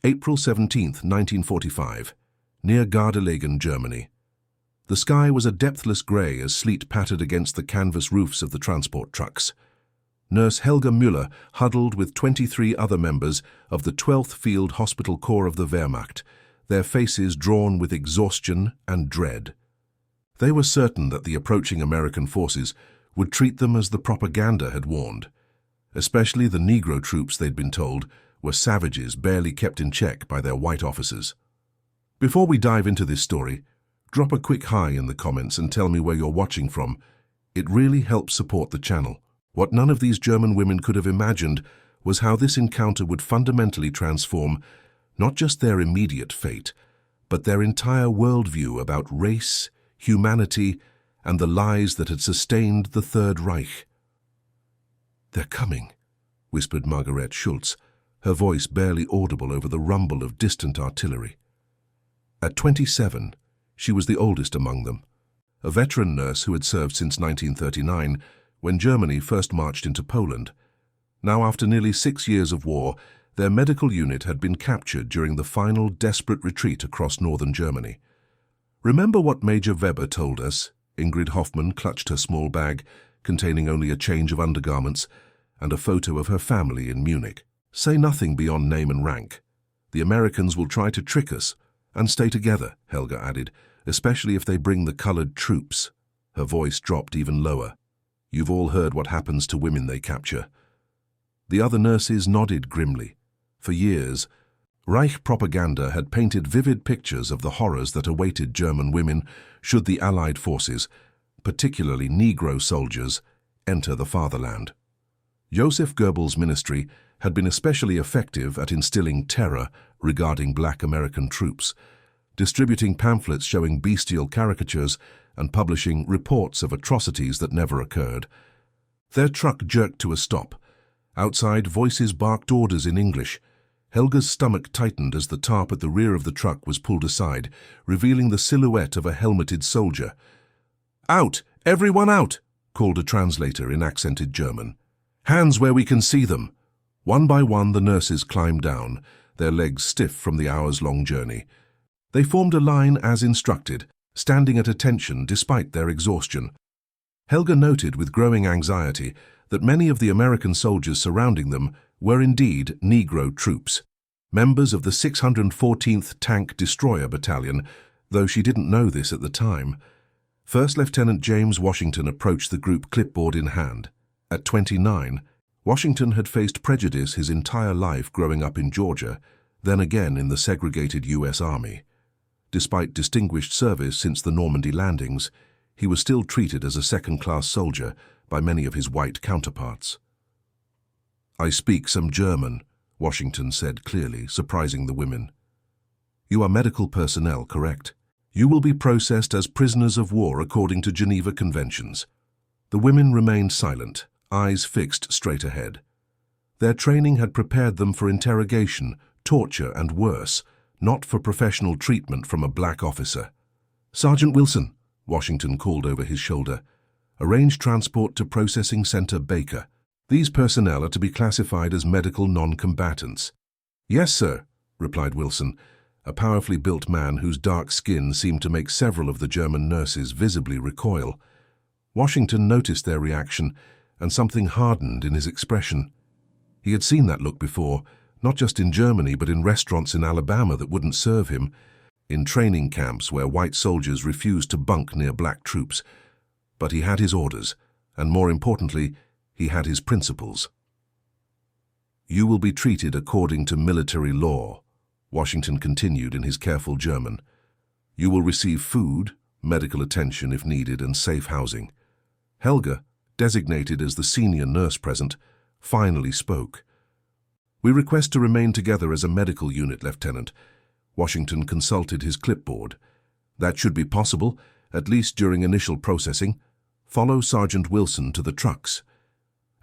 April 17, 1945, near Gardelegen, Germany. The sky was a depthless grey as sleet pattered against the canvas roofs of the transport trucks. Nurse Helga Müller huddled with 23 other members of the 12th Field Hospital Corps of the Wehrmacht, their faces drawn with exhaustion and dread. They were certain that the approaching American forces would treat them as the propaganda had warned. Especially the Negro troops, they'd been told, were savages barely kept in check by their white officers. Before we dive into this story, drop a quick hi in the comments and tell me where you're watching from. It really helps support the channel. What none of these German women could have imagined was how this encounter would fundamentally transform not just their immediate fate, but their entire worldview about race, humanity, and the lies that had sustained the Third Reich. "They're coming," whispered Margaret Schultz, her voice barely audible over the rumble of distant artillery. At 27, she was the oldest among them, a veteran nurse who had served since 1939, when Germany first marched into Poland. Now, after nearly 6 years of war, their medical unit had been captured during the final desperate retreat across northern Germany. "Remember what Major Weber told us?" Ingrid Hoffmann clutched her small bag, containing only a change of undergarments and a photo of her family in Munich. "Say nothing beyond name and rank. The Americans will try to trick us and stay together," Helga added, "especially if they bring the colored troops." Her voice dropped even lower. "You've all heard what happens to women they capture." The other nurses nodded grimly. For years, Reich propaganda had painted vivid pictures of the horrors that awaited German women should the Allied forces, particularly Negro soldiers, enter the fatherland. Joseph Goebbels' ministry had been especially effective at instilling terror regarding black American troops, distributing pamphlets showing bestial caricatures and publishing reports of atrocities that never occurred. Their truck jerked to a stop. Outside, voices barked orders in English. Helga's stomach tightened as the tarp at the rear of the truck was pulled aside, revealing the silhouette of a helmeted soldier. "Out! Everyone out!" called a translator in accented German. "Hands where we can see them." One by one, the nurses climbed down, their legs stiff from the hours-long journey. They formed a line as instructed, standing at attention despite their exhaustion. Helga noted with growing anxiety that many of the American soldiers surrounding them were indeed Negro troops, members of the 614th Tank Destroyer Battalion, though she didn't know this at the time. First Lieutenant James Washington approached the group, clipboard in hand. At 29, Washington had faced prejudice his entire life growing up in Georgia, then again in the segregated U.S. Army. Despite distinguished service since the Normandy landings, he was still treated as a second-class soldier by many of his white counterparts. "I speak some German," Washington said clearly, surprising the women. "You are medical personnel, correct? You will be processed as prisoners of war according to Geneva Conventions." The women remained silent, eyes fixed straight ahead. Their training had prepared them for interrogation, torture, and worse, not for professional treatment from a black officer. "Sergeant Wilson," Washington called over his shoulder, "arrange transport to Processing Center Baker. These personnel are to be classified as medical non-combatants." "Yes, sir," replied Wilson, a powerfully built man whose dark skin seemed to make several of the German nurses visibly recoil. Washington noticed their reaction, and something hardened in his expression. He had seen that look before, not just in Germany but in restaurants in Alabama that wouldn't serve him, in training camps where white soldiers refused to bunk near black troops. But he had his orders, and more importantly, he had his principles. "You will be treated according to military law," Washington continued in his careful German. "You will receive food, medical attention if needed, and safe housing." Helga, designated as the senior nurse present, finally spoke. "We request to remain together as a medical unit, Lieutenant." Washington consulted his clipboard. "That should be possible, at least during initial processing. Follow Sergeant Wilson to the trucks."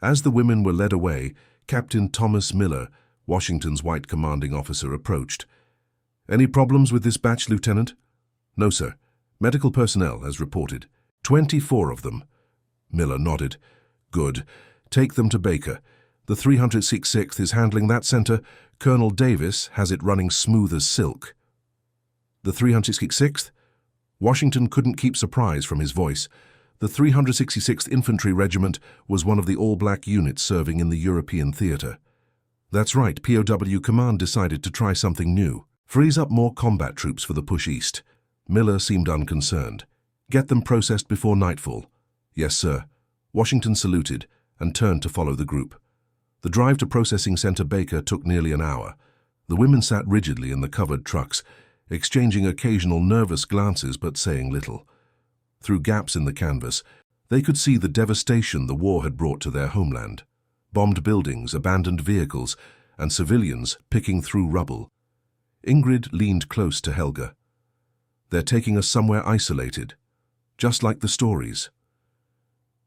As the women were led away, Captain Thomas Miller, Washington's white commanding officer, approached. "Any problems with this batch, Lieutenant?" "No, sir. Medical personnel, as reported. 24 of them." Miller nodded. "Good. Take them to Baker. The 366th is handling that center. Colonel Davis has it running smooth as silk. The 366th? Washington couldn't keep surprise from his voice. The 366th Infantry Regiment was one of the all-black units serving in the European theater. That's right, POW Command decided to try something new. Freeze up more combat troops for the push east. Miller seemed unconcerned. Get them processed before nightfall. Yes, sir. Washington saluted and turned to follow the group. The drive to Processing Center Baker took nearly an hour. The women sat rigidly in the covered trucks, exchanging occasional nervous glances but saying little. Through gaps in the canvas, they could see the devastation the war had brought to their homeland. Bombed buildings, abandoned vehicles, and civilians picking through rubble. Ingrid leaned close to Helga. They're taking us somewhere isolated, just like the stories.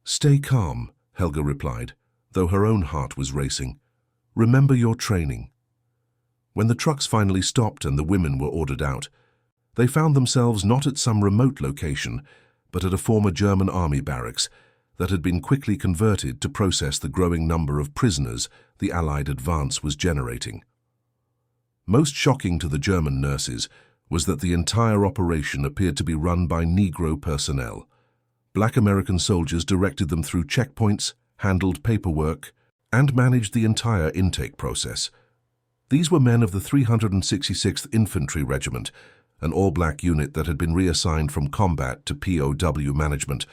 Stay calm, Helga replied, though her own heart was racing. Remember your training. When the trucks finally stopped and the women were ordered out, they found themselves not at some remote location, but at a former German army barracks that had been quickly converted to process the growing number of prisoners the Allied advance was generating. Most shocking to the German nurses was that the entire operation appeared to be run by Negro personnel. Black American soldiers directed them through checkpoints, handled paperwork, and managed the entire intake process. These were men of the 366th Infantry Regiment, an all-black unit that had been reassigned from combat to POW management,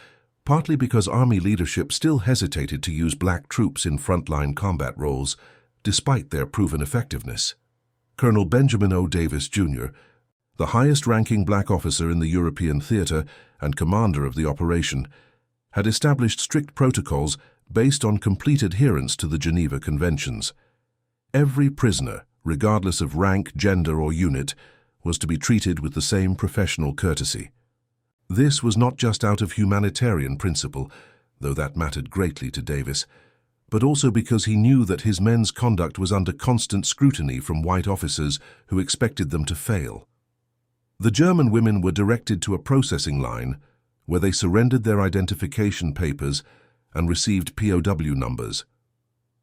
partly because Army leadership still hesitated to use black troops in frontline combat roles, despite their proven effectiveness. Colonel Benjamin O. Davis, Jr., the highest-ranking black officer in the European theater and commander of the operation, had established strict protocols based on complete adherence to the Geneva Conventions. Every prisoner, regardless of rank, gender, or unit, was to be treated with the same professional courtesy. This was not just out of humanitarian principle, though that mattered greatly to Davis, but also because he knew that his men's conduct was under constant scrutiny from white officers who expected them to fail. The German women were directed to a processing line where they surrendered their identification papers and received POW numbers.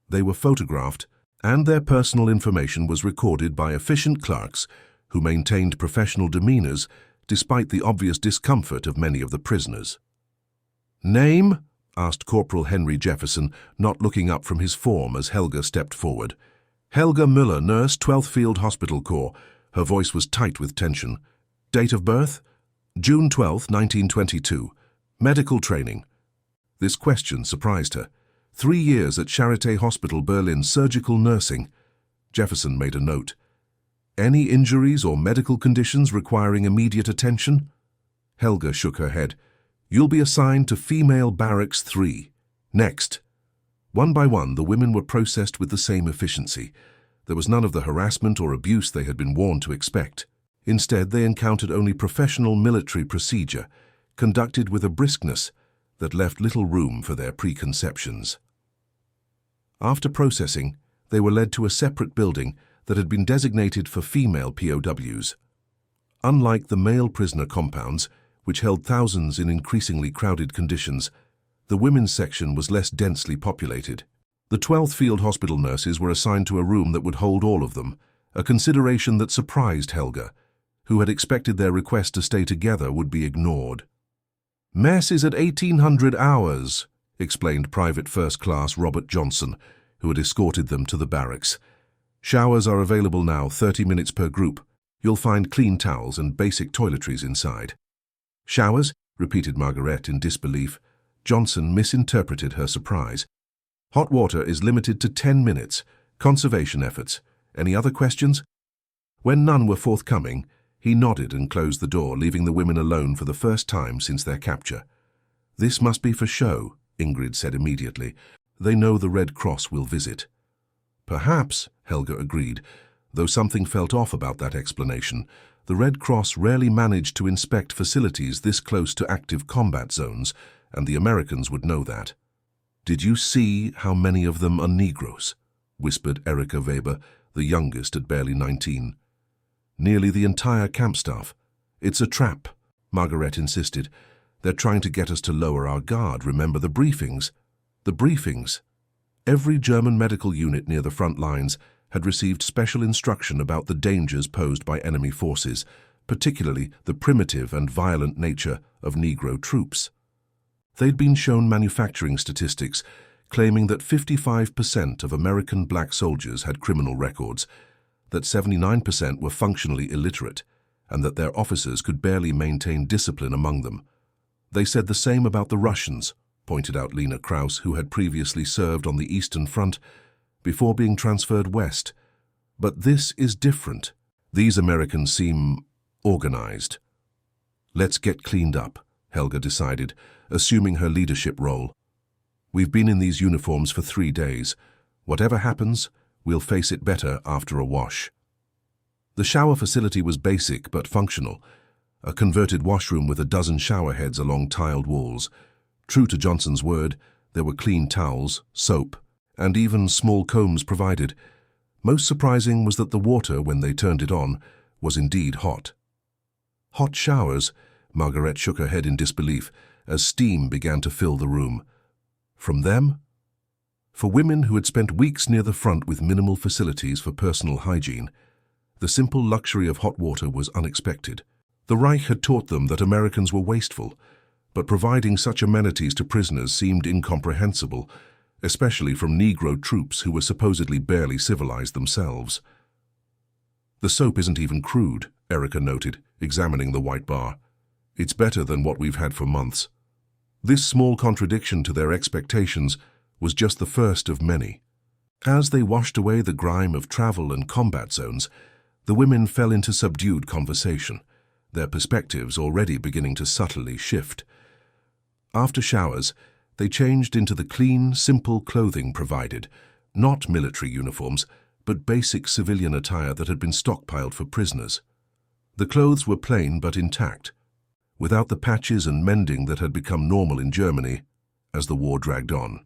They were photographed, and their personal information was recorded by efficient clerks who maintained professional demeanors despite the obvious discomfort of many of the prisoners. "Name?" asked Corporal Henry Jefferson, not looking up from his form as Helga stepped forward. "Helga Müller, nurse, 12th Field Hospital Corps." Her voice was tight with tension. "Date of birth?" "June 12, 1922. Medical training?" This question surprised her. 3 years at Charité Hospital, Berlin, surgical nursing. Jefferson made a note. "Any injuries or medical conditions requiring immediate attention?" Helga shook her head. "You'll be assigned to Female Barracks 3. Next." One by one, the women were processed with the same efficiency. There was none of the harassment or abuse they had been warned to expect. Instead, they encountered only professional military procedure, conducted with a briskness that left little room for their preconceptions. After processing, they were led to a separate building that had been designated for female POWs. Unlike the male prisoner compounds, which held thousands in increasingly crowded conditions, the women's section was less densely populated. The 12th Field Hospital nurses were assigned to a room that would hold all of them, a consideration that surprised Helga, who had expected their request to stay together would be ignored. "Mess is at 1800 hours, explained Private First Class Robert Johnson, who had escorted them to the barracks. "Showers are available now, 30 minutes per group. You'll find clean towels and basic toiletries inside." "Showers?" repeated Margaret in disbelief. Johnson misinterpreted her surprise. "Hot water is limited to 10 minutes. Conservation efforts. Any other questions?" When none were forthcoming, he nodded and closed the door, leaving the women alone for the first time since their capture. "This must be for show," Ingrid said immediately. "They know the Red Cross will visit." "Perhaps," Helga agreed, though something felt off about that explanation. The Red Cross rarely managed to inspect facilities this close to active combat zones, and the Americans would know that. "Did you see how many of them are Negroes?" whispered Erika Weber, the youngest at barely 19. "Nearly the entire camp staff. It's a trap," Margaret insisted. "They're trying to get us to lower our guard. Remember the briefings?" "The briefings?" Every German medical unit near the front lines had received special instruction about the dangers posed by enemy forces, particularly the primitive and violent nature of Negro troops. They'd been shown manufacturing statistics claiming that 55% of American black soldiers had criminal records, that 79% were functionally illiterate, and that their officers could barely maintain discipline among them. They said the same about the Russians, pointed out Lena Kraus, who had previously served on the Eastern Front before being transferred west. But this is different. These Americans seem organized. Let's get cleaned up, Helga decided, assuming her leadership role. We've been in these uniforms for 3 days. Whatever happens, we'll face it better after a wash. The shower facility was basic but functional, a converted washroom with a dozen shower heads along tiled walls. True to Johnson's word, there were clean towels, soap, and even small combs provided. Most surprising was that the water, when they turned it on, was indeed hot. Hot showers, Margaret shook her head in disbelief as steam began to fill the room. From them? For women who had spent weeks near the front with minimal facilities for personal hygiene, the simple luxury of hot water was unexpected. The Reich had taught them that Americans were wasteful, but providing such amenities to prisoners seemed incomprehensible, especially from Negro troops who were supposedly barely civilized themselves. The soap isn't even crude, Erica noted, examining the white bar. It's better than what we've had for months. This small contradiction to their expectations was just the first of many. As they washed away the grime of travel and combat zones, the women fell into subdued conversation, their perspectives already beginning to subtly shift. After showers, they changed into the clean, simple clothing provided, not military uniforms, but basic civilian attire that had been stockpiled for prisoners. The clothes were plain but intact, without the patches and mending that had become normal in Germany as the war dragged on.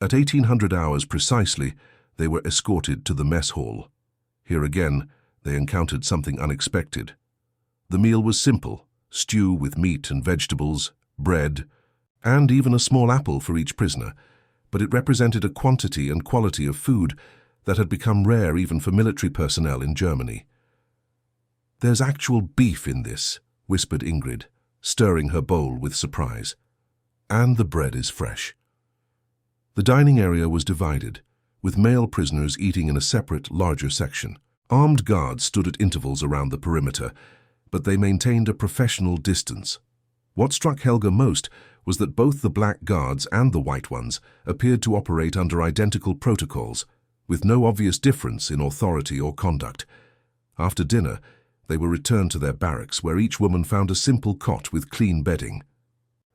At 1800 hours precisely, they were escorted to the mess hall. Here again, they encountered something unexpected. The meal was simple, stew with meat and vegetables, bread, and even a small apple for each prisoner, but it represented a quantity and quality of food that had become rare even for military personnel in Germany. "There's actual beef in this," whispered Ingrid, stirring her bowl with surprise. "And the bread is fresh." The dining area was divided, with male prisoners eating in a separate, larger section. Armed guards stood at intervals around the perimeter, but they maintained a professional distance. What struck Helga most was that both the black guards and the white ones appeared to operate under identical protocols, with no obvious difference in authority or conduct. After dinner, they were returned to their barracks, where each woman found a simple cot with clean bedding.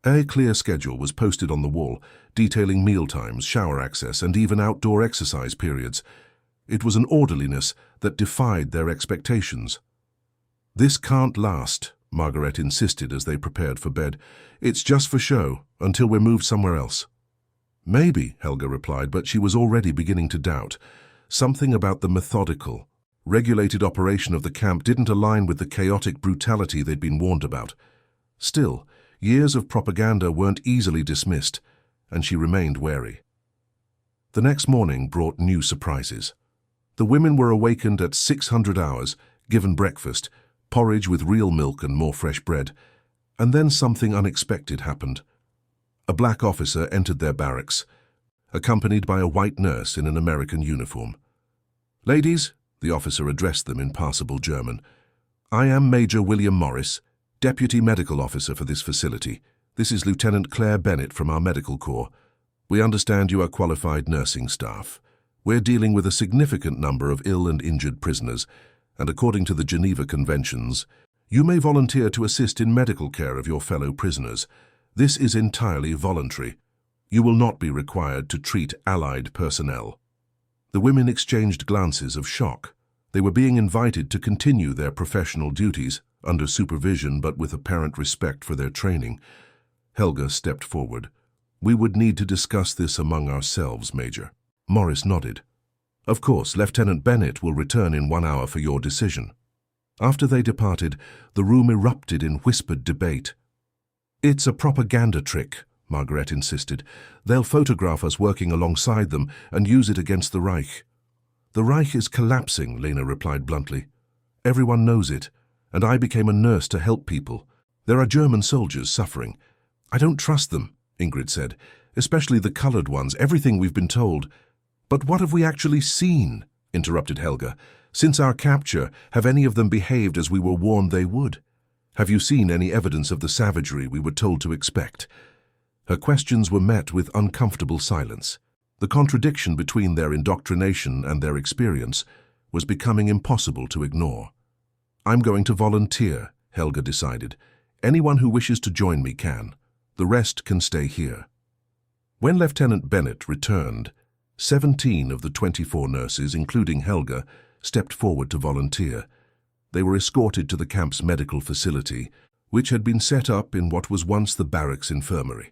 A clear schedule was posted on the wall, detailing mealtimes, shower access, and even outdoor exercise periods. It was an orderliness that defied their expectations. "This can't last," Margaret insisted as they prepared for bed. "It's just for show, until we're moved somewhere else." "Maybe," Helga replied, but she was already beginning to doubt. Something about the methodical, regulated operation of the camp didn't align with the chaotic brutality they'd been warned about. Still, years of propaganda weren't easily dismissed, and she remained wary. The next morning brought new surprises. The women were awakened at 600 hours, given breakfast, porridge with real milk and more fresh bread, and then something unexpected happened. A black officer entered their barracks, accompanied by a white nurse in an American uniform. "Ladies," the officer addressed them in passable German, "I am Major William Morris, Deputy Medical Officer for this facility. This is Lieutenant Claire Bennett from our Medical Corps. We understand you are qualified nursing staff. We're dealing with a significant number of ill and injured prisoners, and according to the Geneva Conventions, you may volunteer to assist in medical care of your fellow prisoners. This is entirely voluntary. You will not be required to treat Allied personnel." The women exchanged glances of shock. They were being invited to continue their professional duties, under supervision but with apparent respect for their training. Helga stepped forward. "We would need to discuss this among ourselves, Major." Morris nodded. "Of course, Lieutenant Bennett will return in 1 hour for your decision." After they departed, the room erupted in whispered debate. "It's a propaganda trick," Margaret insisted. They'll photograph us working alongside them and use it against the Reich. The Reich is collapsing, Lena replied bluntly. Everyone knows it, and I became a nurse to help people. There are German soldiers suffering. I don't trust them, Ingrid said, especially the colored ones, everything we've been told. But what have we actually seen? Interrupted Helga. Since our capture, have any of them behaved as we were warned they would? Have you seen any evidence of the savagery we were told to expect? Her questions were met with uncomfortable silence. The contradiction between their indoctrination and their experience was becoming impossible to ignore. I'm going to volunteer, Helga decided. Anyone who wishes to join me can. The rest can stay here. When Lieutenant Bennett returned, 17 of the 24 nurses, including Helga, stepped forward to volunteer. They were escorted to the camp's medical facility, which had been set up in what was once the barracks infirmary.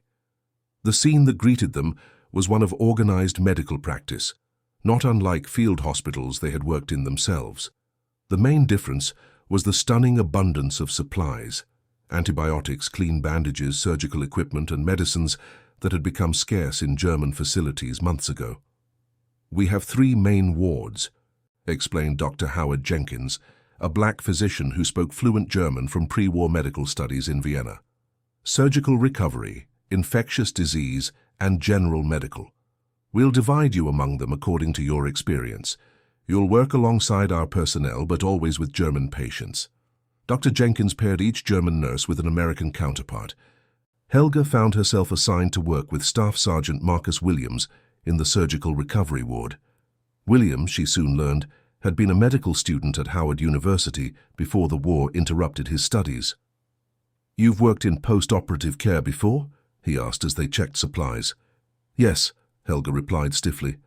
The scene that greeted them was one of organized medical practice, not unlike field hospitals they had worked in themselves. The main difference was the stunning abundance of supplies, antibiotics, clean bandages, surgical equipment, and medicines that had become scarce in German facilities months ago. We have 3 main wards, explained Dr. Howard Jenkins, a black physician who spoke fluent German from pre-war medical studies in Vienna. Surgical recovery, infectious disease, and general medical. We'll divide you among them according to your experience. You'll work alongside our personnel, but always with German patients. Dr. Jenkins paired each German nurse with an American counterpart. Helga found herself assigned to work with Staff Sergeant Marcus Williams in the surgical recovery ward. Williams, she soon learned, had been a medical student at Howard University before the war interrupted his studies. You've worked in post-operative care before? He asked as they checked supplies. Yes, Helga replied stiffly.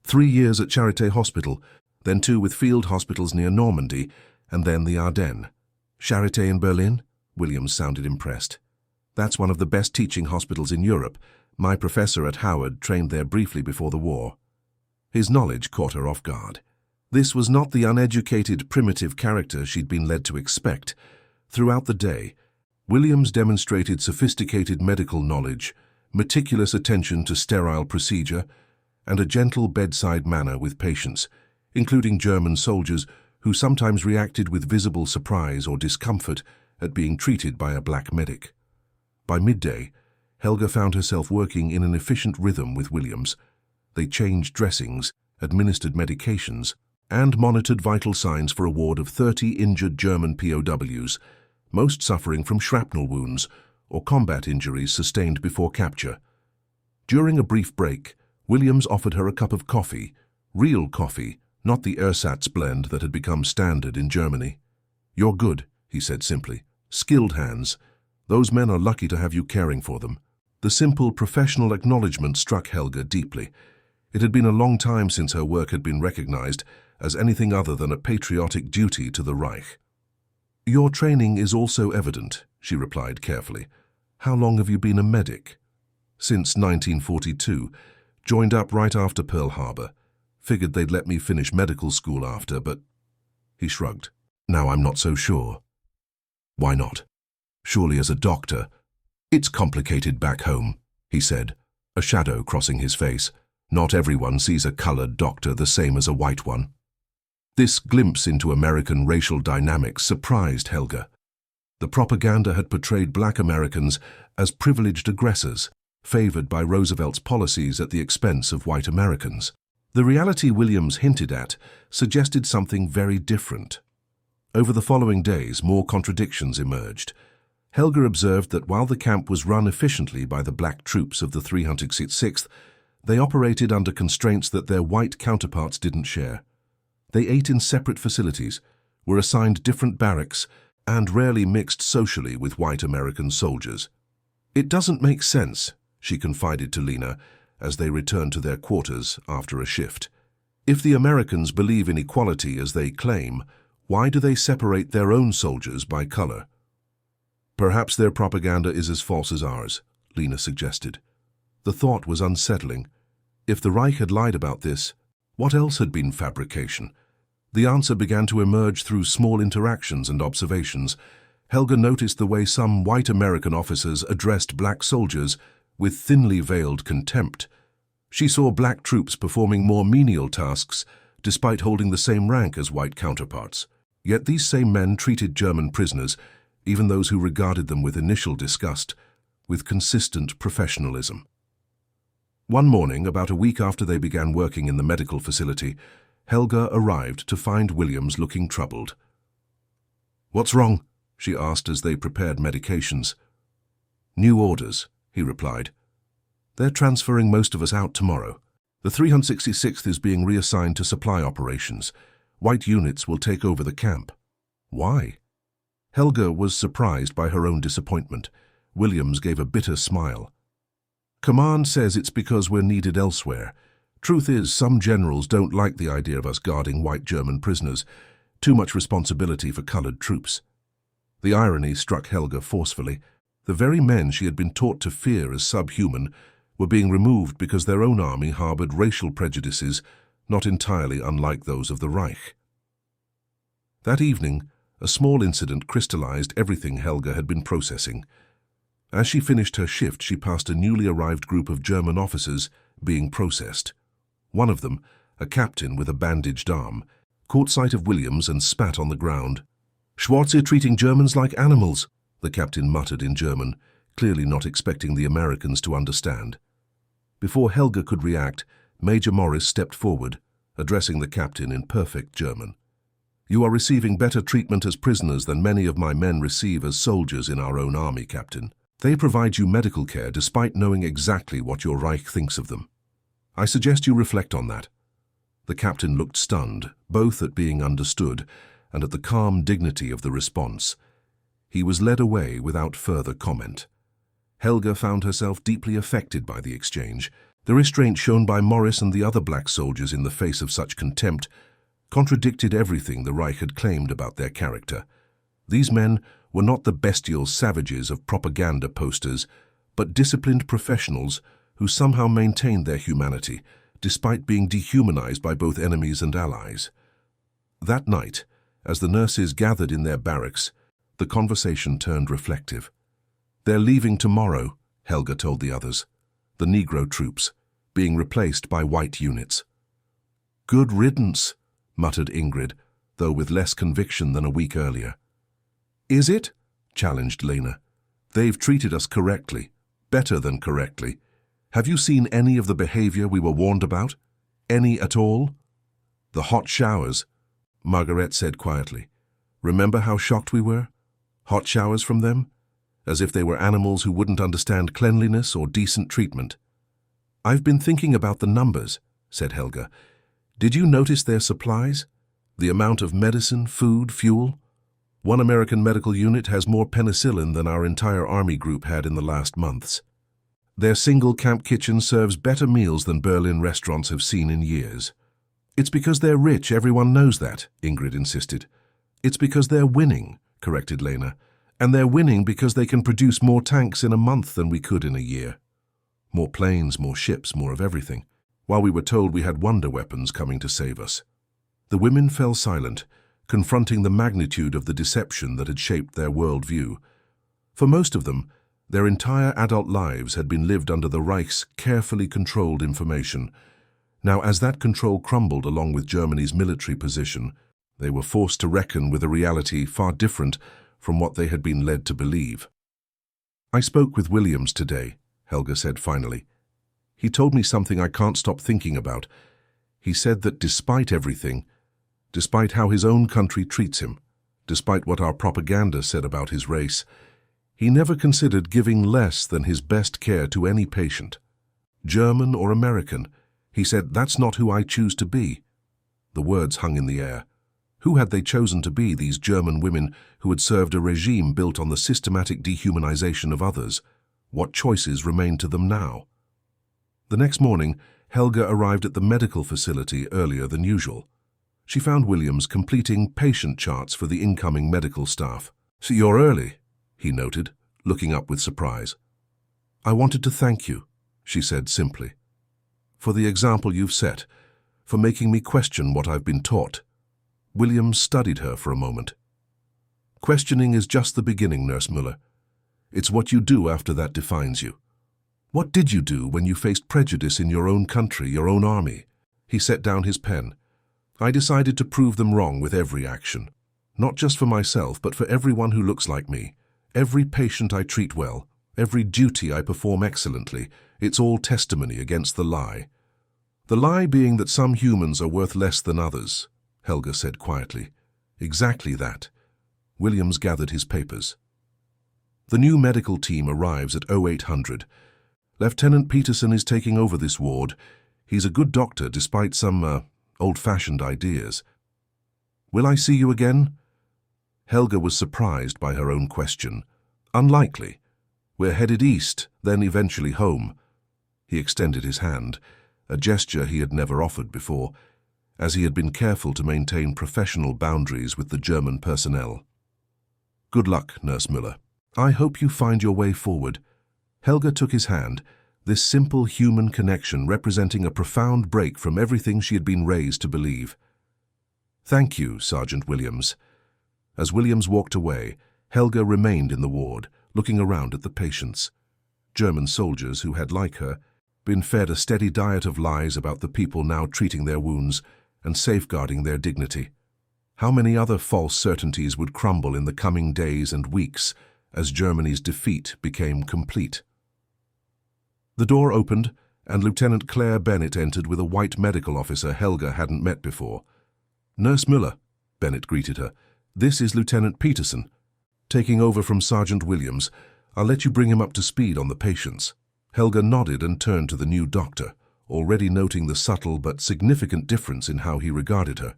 3 years at Charité Hospital, then 2 with field hospitals near Normandy, and then the Ardennes. Charité in Berlin? Williams sounded impressed. That's one of the best teaching hospitals in Europe. My professor at Howard trained there briefly before the war. His knowledge caught her off guard. This was not the uneducated, primitive character she'd been led to expect. Throughout the day, Williams demonstrated sophisticated medical knowledge, meticulous attention to sterile procedure, and a gentle bedside manner with patients, including German soldiers who sometimes reacted with visible surprise or discomfort at being treated by a black medic. By midday, Helga found herself working in an efficient rhythm with Williams. They changed dressings, administered medications, and monitored vital signs for a ward of 30 injured German POWs, most suffering from shrapnel wounds or combat injuries sustained before capture. During a brief break, Williams offered her a cup of coffee, real coffee, not the ersatz blend that had become standard in Germany. You're good, he said simply. Skilled hands. Those men are lucky to have you caring for them. The simple professional acknowledgement struck Helga deeply. It had been a long time since her work had been recognized as anything other than a patriotic duty to the Reich. Your training is also evident, she replied carefully. How long have you been a medic? Since 1942. Joined up right after Pearl Harbor. Figured they'd let me finish medical school after, but... He shrugged. Now I'm not so sure. Why not? Surely as a doctor... It's complicated back home, he said, a shadow crossing his face. Not everyone sees a colored doctor the same as a white one. This glimpse into American racial dynamics surprised Helga. The propaganda had portrayed black Americans as privileged aggressors, favored by Roosevelt's policies at the expense of white Americans. The reality Williams hinted at suggested something very different. Over the following days, more contradictions emerged. Helga observed that while the camp was run efficiently by the black troops of the 366th, they operated under constraints that their white counterparts didn't share. They ate in separate facilities, were assigned different barracks, and rarely mixed socially with white American soldiers. It doesn't make sense, she confided to Lena as they returned to their quarters after a shift. If the Americans believe in equality as they claim, why do they separate their own soldiers by color? Perhaps their propaganda is as false as ours, Lena suggested. The thought was unsettling. If the Reich had lied about this, what else had been fabrication? The answer began to emerge through small interactions and observations. Helga noticed the way some white American officers addressed black soldiers with thinly veiled contempt. She saw black troops performing more menial tasks despite holding the same rank as white counterparts. Yet these same men treated German prisoners, even those who regarded them with initial disgust, with consistent professionalism. One morning, about a week after they began working in the medical facility, Helga arrived to find Williams looking troubled. "What's wrong?" she asked as they prepared medications. "New orders," he replied. "They're transferring most of us out tomorrow. The 366th is being reassigned to supply operations. White units will take over the camp." "Why?" Helga was surprised by her own disappointment. Williams gave a bitter smile. "Command says it's because we're needed elsewhere. Truth is, some generals don't like the idea of us guarding white German prisoners. Too much responsibility for colored troops." The irony struck Helga forcefully. The very men she had been taught to fear as subhuman were being removed because their own army harbored racial prejudices not entirely unlike those of the Reich. That evening, a small incident crystallized everything Helga had been processing. As she finished her shift, she passed a newly arrived group of German officers being processed. One of them, a captain with a bandaged arm, caught sight of Williams and spat on the ground. "Schwarze treating Germans like animals," the captain muttered in German, clearly not expecting the Americans to understand. Before Helga could react, Major Morris stepped forward, addressing the captain in perfect German. "You are receiving better treatment as prisoners than many of my men receive as soldiers in our own army, Captain. They provide you medical care despite knowing exactly what your Reich thinks of them. I suggest you reflect on that." The captain looked stunned, both at being understood and at the calm dignity of the response. He was led away without further comment. Helga found herself deeply affected by the exchange. The restraint shown by Morris and the other black soldiers in the face of such contempt contradicted everything the Reich had claimed about their character. These men were not the bestial savages of propaganda posters, but disciplined professionals who somehow maintained their humanity, despite being dehumanized by both enemies and allies. That night, as the nurses gathered in their barracks, the conversation turned reflective. "They're leaving tomorrow," Helga told the others. "The Negro troops, being replaced by white units." "Good riddance," muttered Ingrid, though with less conviction than a week earlier. "Is it?" challenged Lena. "They've treated us correctly, better than correctly. Have you seen any of the behavior we were warned about? Any at all?" "The hot showers," Margaret said quietly. "Remember how shocked we were? Hot showers from them? As if they were animals who wouldn't understand cleanliness or decent treatment." "I've been thinking about the numbers," said Helga. "Did you notice their supplies? The amount of medicine, food, fuel? One American medical unit has more penicillin than our entire army group had in the last months. Their single camp kitchen serves better meals than Berlin restaurants have seen in years." "It's because they're rich, everyone knows that," Ingrid insisted. "It's because they're winning," corrected Lena. "And they're winning because they can produce more tanks in a month than we could in a year. More planes, more ships, more of everything, while we were told we had wonder weapons coming to save us." The women fell silent, confronting the magnitude of the deception that had shaped their worldview. For most of them, their entire adult lives had been lived under the Reich's carefully controlled information. Now, as that control crumbled along with Germany's military position, they were forced to reckon with a reality far different from what they had been led to believe. "I spoke with Williams today," Helga said finally. "He told me something I can't stop thinking about. He said that despite everything, despite how his own country treats him, despite what our propaganda said about his race, he never considered giving less than his best care to any patient. German or American, he said, that's not who I choose to be." The words hung in the air. Who had they chosen to be, these German women who had served a regime built on the systematic dehumanization of others? What choices remained to them now? The next morning, Helga arrived at the medical facility earlier than usual. She found Williams completing patient charts for the incoming medical staff. "So you're early," he noted, looking up with surprise. "I wanted to thank you," she said simply, "for the example you've set, for making me question what I've been taught." Williams studied her for a moment. "Questioning is just the beginning, Nurse Müller. It's what you do after that defines you. What did you do when you faced prejudice in your own country, your own army? He set down his pen. I decided to prove them wrong with every action. Not just for myself, but for everyone who looks like me. Every patient I treat well, every duty I perform excellently, it's all testimony against the lie. The lie being that some humans are worth less than others, Helga said quietly. Exactly that. Williams gathered his papers. The new medical team arrives at 0800. Lieutenant Peterson is taking over this ward. He's a good doctor despite some, old-fashioned ideas. Will I see you again? Helga was surprised by her own question. Unlikely. We're headed east, then eventually home. He extended his hand, a gesture he had never offered before, as he had been careful to maintain professional boundaries with the German personnel. Good luck, Nurse Müller. I hope you find your way forward. Helga took his hand, this simple human connection representing a profound break from everything she had been raised to believe. Thank you, Sergeant Williams. As Williams walked away, Helga remained in the ward, looking around at the patients. German soldiers who had, like her, been fed a steady diet of lies about the people now treating their wounds and safeguarding their dignity. How many other false certainties would crumble in the coming days and weeks as Germany's defeat became complete? The door opened, and Lieutenant Claire Bennett entered with a white medical officer Helga hadn't met before. Nurse Müller, Bennett greeted her. This is Lieutenant Peterson. Taking over from Sergeant Williams, I'll let you bring him up to speed on the patients. Helga nodded and turned to the new doctor, already noting the subtle but significant difference in how he regarded her,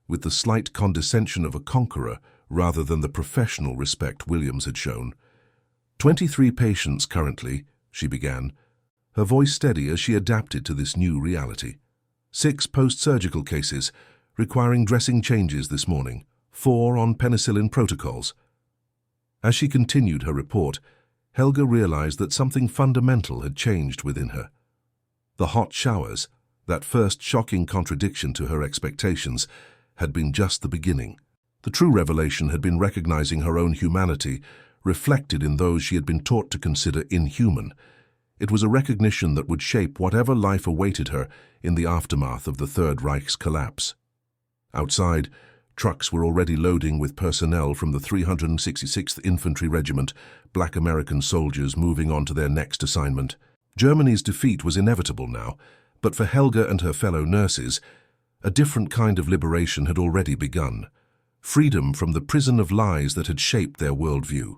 with the slight condescension of a conqueror rather than the professional respect Williams had shown. 23 patients currently, she began, her voice steady as she adapted to this new reality. 6 post-surgical cases, requiring dressing changes this morning, 4 on penicillin protocols. As she continued her report, Helga realized that something fundamental had changed within her. The hot showers, that first shocking contradiction to her expectations, had been just the beginning. The true revelation had been recognizing her own humanity, reflected in those she had been taught to consider inhuman. It was a recognition that would shape whatever life awaited her in the aftermath of the Third Reich's collapse. Outside, trucks were already loading with personnel from the 366th Infantry Regiment, Black American soldiers moving on to their next assignment. Germany's defeat was inevitable now, but for Helga and her fellow nurses, a different kind of liberation had already begun. Freedom from the prison of lies that had shaped their worldview.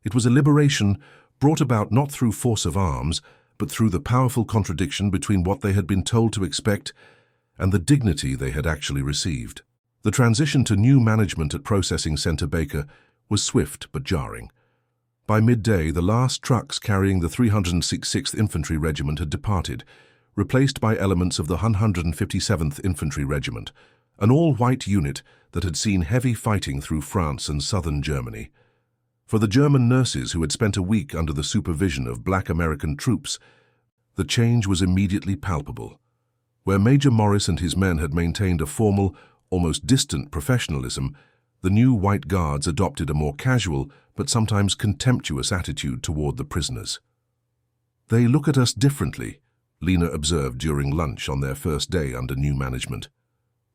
It was a liberation brought about not through force of arms, but through the powerful contradiction between what they had been told to expect and the dignity they had actually received. The transition to new management at Processing Center Baker was swift but jarring. By midday, the last trucks carrying the 366th Infantry Regiment had departed, replaced by elements of the 157th Infantry Regiment, an all-white unit that had seen heavy fighting through France and southern Germany. For the German nurses who had spent a week under the supervision of Black American troops, the change was immediately palpable. Where Major Morris and his men had maintained a formal, almost distant professionalism, the new White Guards adopted a more casual but sometimes contemptuous attitude toward the prisoners. They look at us differently, Lena observed during lunch on their first day under new management.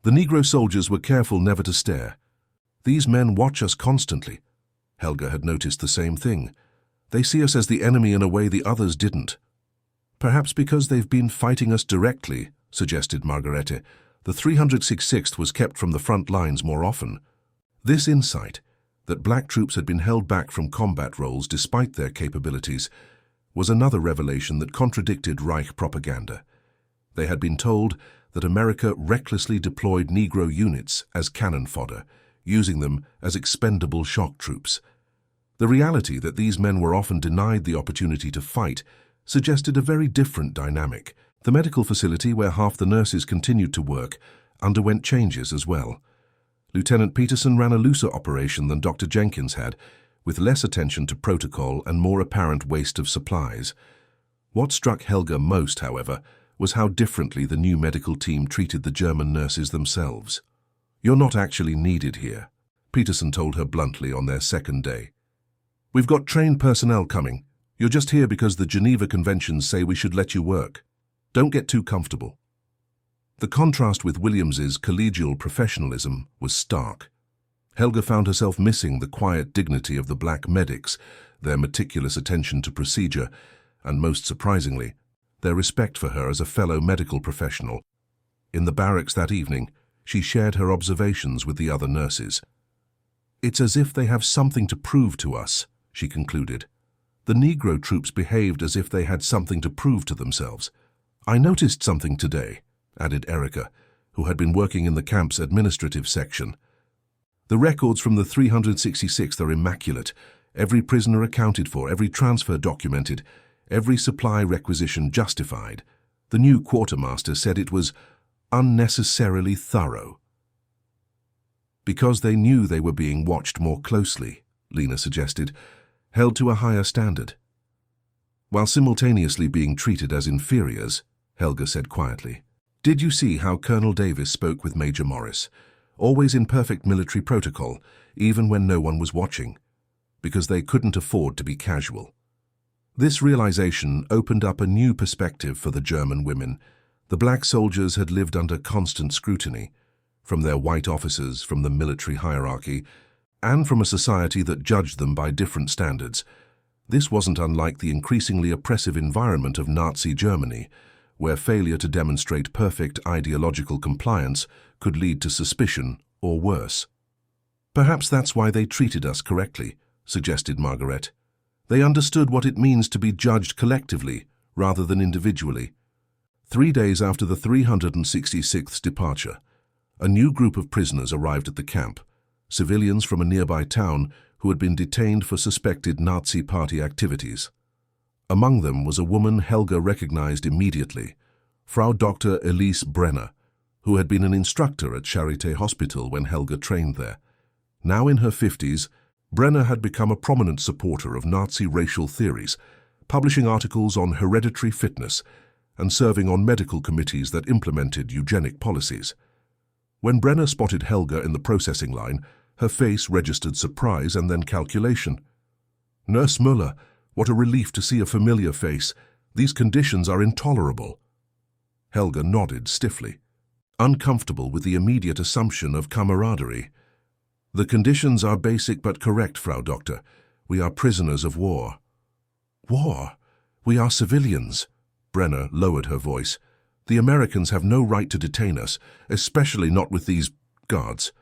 The Negro soldiers were careful never to stare. These men watch us constantly. Helga had noticed the same thing. They see us as the enemy in a way the others didn't. Perhaps because they've been fighting us directly, suggested Margarete. The 366th was kept from the front lines more often. This insight, that black troops had been held back from combat roles despite their capabilities, was another revelation that contradicted Reich propaganda. They had been told that America recklessly deployed Negro units as cannon fodder, using them as expendable shock troops. The reality that these men were often denied the opportunity to fight suggested a very different dynamic. The medical facility where half the nurses continued to work underwent changes as well. Lieutenant Peterson ran a looser operation than Dr. Jenkins had, with less attention to protocol and more apparent waste of supplies. What struck Helga most, however, was how differently the new medical team treated the German nurses themselves. "You're not actually needed here," Peterson told her bluntly on their second day. "We've got trained personnel coming. You're just here because the Geneva Conventions say we should let you work. Don't get too comfortable." The contrast with Williams's collegial professionalism was stark. Helga found herself missing the quiet dignity of the black medics, their meticulous attention to procedure, and most surprisingly, their respect for her as a fellow medical professional. In the barracks that evening, she shared her observations with the other nurses. "It's as if they have something to prove to us," she concluded. "The Negro troops behaved as if they had something to prove to themselves. I noticed something today," added Erica, who had been working in the camp's administrative section. "The records from the 366th are immaculate. Every prisoner accounted for, every transfer documented, every supply requisition justified. The new quartermaster said it was unnecessarily thorough." "Because they knew they were being watched more closely," Lena suggested, "held to a higher standard." "While simultaneously being treated as inferiors," Helga said quietly. "Did you see how Colonel Davis spoke with Major Morris? Always in perfect military protocol, even when no one was watching, because they couldn't afford to be casual." This realization opened up a new perspective for the German women. The black soldiers had lived under constant scrutiny, from their white officers, from the military hierarchy, and from a society that judged them by different standards. This wasn't unlike the increasingly oppressive environment of Nazi Germany, where failure to demonstrate perfect ideological compliance could lead to suspicion or worse. "Perhaps that's why they treated us correctly," suggested Margaret. "They understood what it means to be judged collectively rather than individually." 3 days after the 366th departure, a new group of prisoners arrived at the camp, civilians from a nearby town who had been detained for suspected Nazi Party activities. Among them was a woman Helga recognized immediately, Frau Dr. Elise Brenner, who had been an instructor at Charité Hospital when Helga trained there. Now in her 50s, Brenner had become a prominent supporter of Nazi racial theories, publishing articles on hereditary fitness and serving on medical committees that implemented eugenic policies. When Brenner spotted Helga in the processing line, her face registered surprise and then calculation. "Nurse Müller, what a relief to see a familiar face. These conditions are intolerable." Helga nodded stiffly, uncomfortable with the immediate assumption of camaraderie. "The conditions are basic but correct, Frau Doctor. We are prisoners of war." "War? We are civilians." Brenner lowered her voice. "The Americans have no right to detain us, especially not with these guards."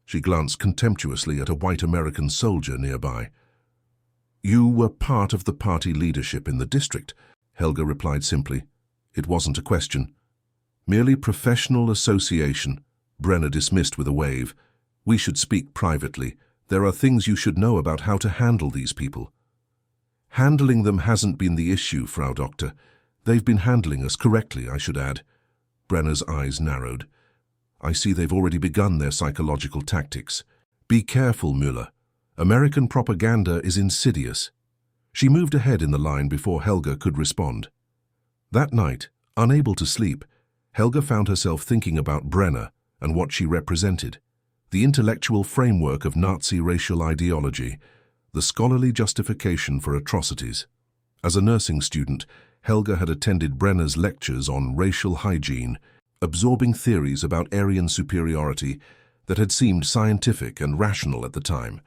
She glanced contemptuously at a white American soldier nearby. "You were part of the party leadership in the district," Helga replied simply. It wasn't a question. "Merely professional association," Brenner dismissed with a wave. "We should speak privately. There are things you should know about how to handle these people." "Handling them hasn't been the issue, Frau Doctor. They've been handling us correctly, I should add." Brenner's eyes narrowed. "I see they've already begun their psychological tactics. Be careful, Müller. American propaganda is insidious." She moved ahead in the line before Helga could respond. That night, unable to sleep, Helga found herself thinking about Brenner and what she represented. The intellectual framework of Nazi racial ideology, the scholarly justification for atrocities. As a nursing student, Helga had attended Brenner's lectures on racial hygiene, absorbing theories about Aryan superiority that had seemed scientific and rational at the time.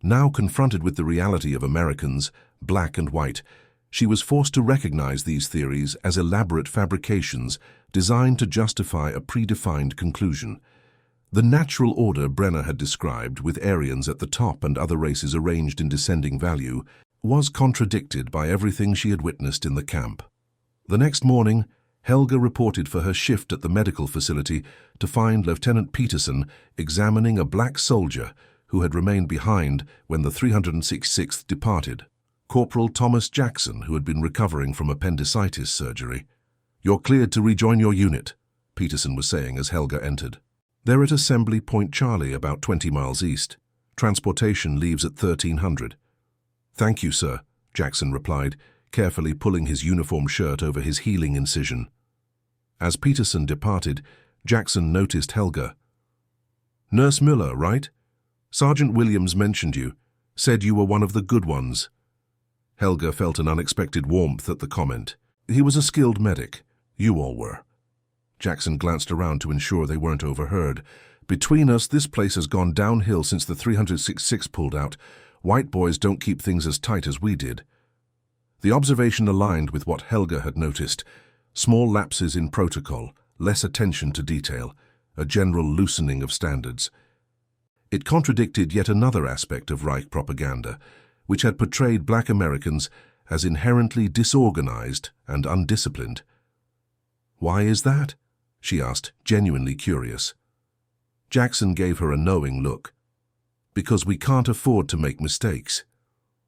Now confronted with the reality of Americans, black and white, she was forced to recognize these theories as elaborate fabrications designed to justify a predefined conclusion. The natural order Brenner had described, with Aryans at the top and other races arranged in descending value, was contradicted by everything she had witnessed in the camp. The next morning, Helga reported for her shift at the medical facility to find Lieutenant Peterson examining a black soldier who had remained behind when the 366th departed, Corporal Thomas Jackson, who had been recovering from appendicitis surgery. "You're cleared to rejoin your unit," Peterson was saying as Helga entered. "They're at Assembly Point Charlie, about 20 miles east. Transportation leaves at 1300. "Thank you, sir," Jackson replied, carefully pulling his uniform shirt over his healing incision. As Peterson departed, Jackson noticed Helga. "Nurse Müller, right? Sergeant Williams mentioned you, said you were one of the good ones." Helga felt an unexpected warmth at the comment. He was a skilled medic. You all were. Jackson glanced around to ensure they weren't overheard. Between us, this place has gone downhill since the 366 pulled out. White boys don't keep things as tight as we did. The observation aligned with what Helga had noticed. Small lapses in protocol, less attention to detail, a general loosening of standards. It contradicted yet another aspect of Reich propaganda, which had portrayed black Americans as inherently disorganized and undisciplined. "Why is that?" she asked, genuinely curious. Jackson gave her a knowing look. "Because we can't afford to make mistakes.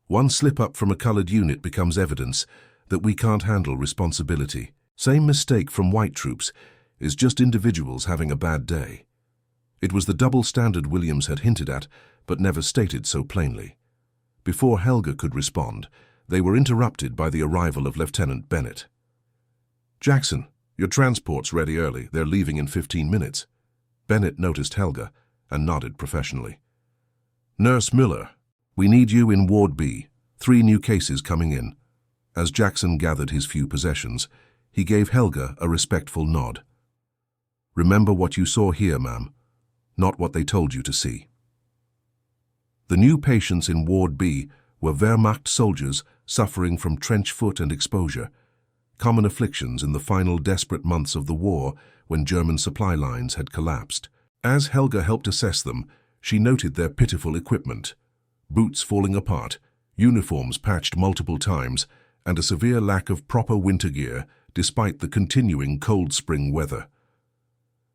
One slip-up from a colored unit becomes evidence that we can't handle responsibility. Same mistake from white troops is just individuals having a bad day." It was the double standard Williams had hinted at, but never stated so plainly. Before Helga could respond, they were interrupted by the arrival of Lieutenant Bennett. "Jackson, your transport's ready early. They're leaving in 15 minutes. Bennett noticed Helga and nodded professionally. "Nurse Miller, we need you in Ward B. 3 new cases coming in." As Jackson gathered his few possessions, he gave Helga a respectful nod. "Remember what you saw here, ma'am, not what they told you to see." The new patients in Ward B were Wehrmacht soldiers suffering from trench foot and exposure, common afflictions in the final desperate months of the war when German supply lines had collapsed. As Helga helped assess them, she noted their pitiful equipment: boots falling apart, uniforms patched multiple times, and a severe lack of proper winter gear despite the continuing cold spring weather.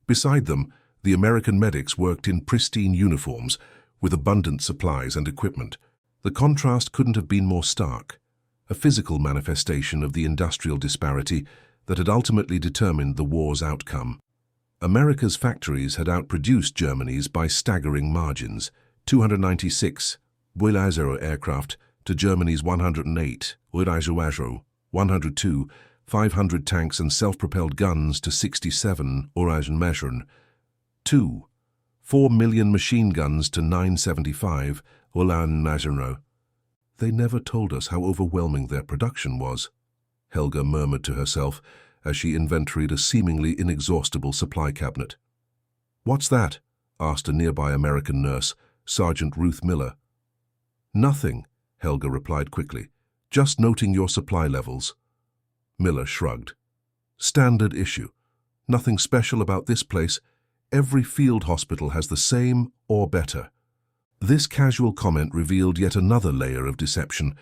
Beside them, the American medics worked in pristine uniforms with abundant supplies and equipment. The contrast couldn't have been more stark, a physical manifestation of the industrial disparity that had ultimately determined the war's outcome. America's factories had outproduced Germany's by staggering margins: 296 Boiler aircraft to Germany's 108 Orange 102, 500 tanks and self-propelled guns to 67 Orange Meschern, 4 million machine guns to 975 Oran Maginot. They never told us how overwhelming their production was, Helga murmured to herself as she inventoried a seemingly inexhaustible supply cabinet. "What's that?" asked a nearby American nurse, Sergeant Ruth Miller. "Nothing," Helga replied quickly. "Just noting your supply levels." Miller shrugged. "Standard issue. Nothing special about this place. Every field hospital has the same or better." This casual comment revealed yet another layer of deception.